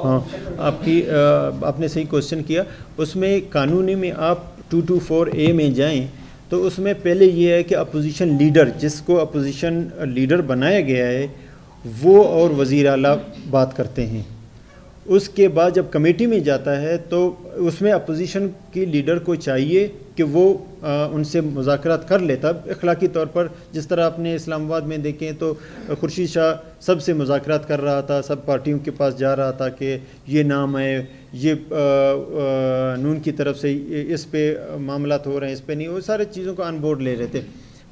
ہاں، آپ نے صحیح کوشچن کیا. اس میں قانونی میں آپ 224A میں جائیں تو اس میں پہلے یہ ہے کہ اپوزیشن لیڈر، جس کو اپوزیشن لیڈر بنایا گیا ہے، وہ اور وزیر اعلیٰ بات کرتے ہیں. اس کے بعد جب کمیٹی میں جاتا ہے تو اس میں اپوزیشن کی لیڈر کو چاہیے کہ وہ ان سے مذاکرات کر لیتا. اخلاقی طور پر جس طرح آپ نے اسلام آباد میں دیکھیں تو خورشید شاہ سب سے مذاکرات کر رہا تھا، سب پارٹیوں کے پاس جا رہا تھا کہ یہ نام ہے، یہ نون کی طرف سے اس پہ معاملات ہو رہے ہیں، اس پہ نہیں، وہ سارے چیزوں کو آن بورڈ لے رہے تھے.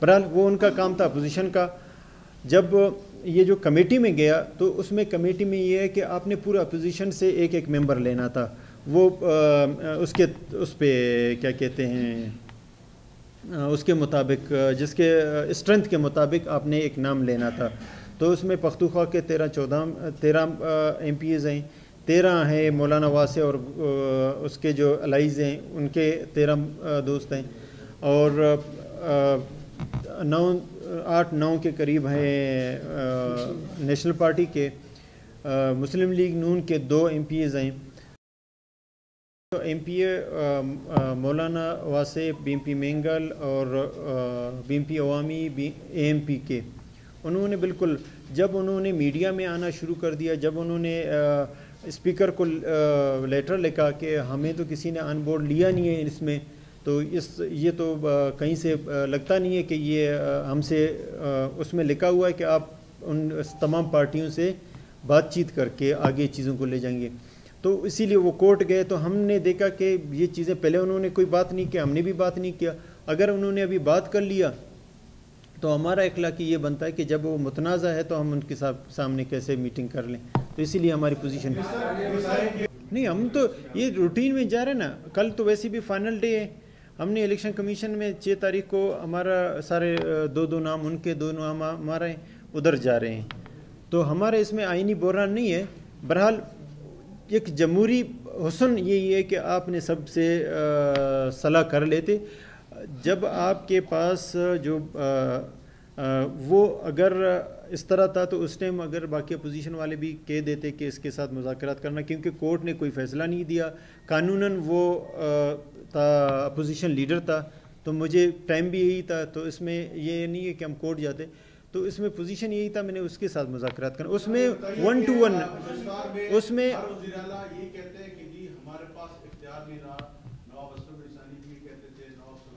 بہرحال وہ ان کا کام تھا اپوزیشن کا. جب یہ جو کمیٹی میں گیا تو اس میں کمیٹی میں یہ ہے کہ آپ نے پورا اپوزیشن سے ایک ایک ممبر لینا تھا. وہ اس پہ کیا کہتے ہیں، اس کے مطابق، جس کے اسٹرینتھ کے مطابق آپ نے ایک نام لینا تھا. تو اس میں پختونخوا کے 13 MPs ہیں، 13 ہیں مولانا واسع اور اس کے جو الائز ہیں ان کے 13 دوست ہیں، اور 8-9 کے قریب ہیں نیشنل پارٹی کے. مسلم لیگ نون کے 2 MPs ہیں. MP مولانا واسع BP مینگل اور BP عوامی AMP کے. انہوں نے بالکل جب انہوں نے میڈیا میں آنا شروع کر دیا، جب انہوں نے اسپیکر کو لیٹر لکھا کہ ہمیں تو کسی نے آن بورڈ لیا نہیں ہے اس میں، تو یہ تو کہیں سے لگتا نہیں ہے کہ یہ ہم سے، اس میں لکھا ہوا ہے کہ آپ ان تمام پارٹیوں سے بات چیت کر کے آگے چیزوں کو لے جائیں گے. تو اسی لیے وہ کورٹ گئے. تو ہم نے دیکھا کہ یہ چیزیں پہلے انہوں نے کوئی بات نہیں کیا، ہم نے بھی بات نہیں کیا. اگر انہوں نے ابھی بات کر لیا تو ہمارا اخلاقی یہ بنتا ہے کہ جب وہ متنازع ہے تو ہم ان کے سامنے کیسے میٹنگ کر لیں. تو اسی لیے ہماری پوزیشن نہیں، ہم تو یہ روٹین میں جا رہے ہیں نا. کل تو ویسے بھی فائنل ڈے ہے. ہم نے الیکشن کمیشن میں 6 تاریخ کو ہمارا سارے 2 نام ان کے 2 نام ہمارے ادھر جا رہے ہیں. تو ہمارے اس میں آئینی بحران نہیں ہے. بہرحال ایک جمہوری حسن یہی ہے کہ آپ نے سب سے صلاح کر لیتے. جب آپ کے پاس جو وہ اگر اس طرح تھا تو اس ٹائم اگر باقی اپوزیشن والے بھی کہہ دیتے کہ اس کے ساتھ مذاکرات کرنا، کیونکہ کورٹ نے کوئی فیصلہ نہیں دیا. قانوناً وہ تھا اپوزیشن لیڈر تھا، تو مجھے ٹائم بھی یہی تھا. تو اس میں یہ نہیں ہے کہ ہم کورٹ جاتے. تو اس میں پوزیشن یہی تھا، میں نے اس کے ساتھ مذاکرات کرنا. اس میں 1 to 1 اس میں یہ کہتے ہیں کہ جی ہمارے پاس اختیار نہیں رہا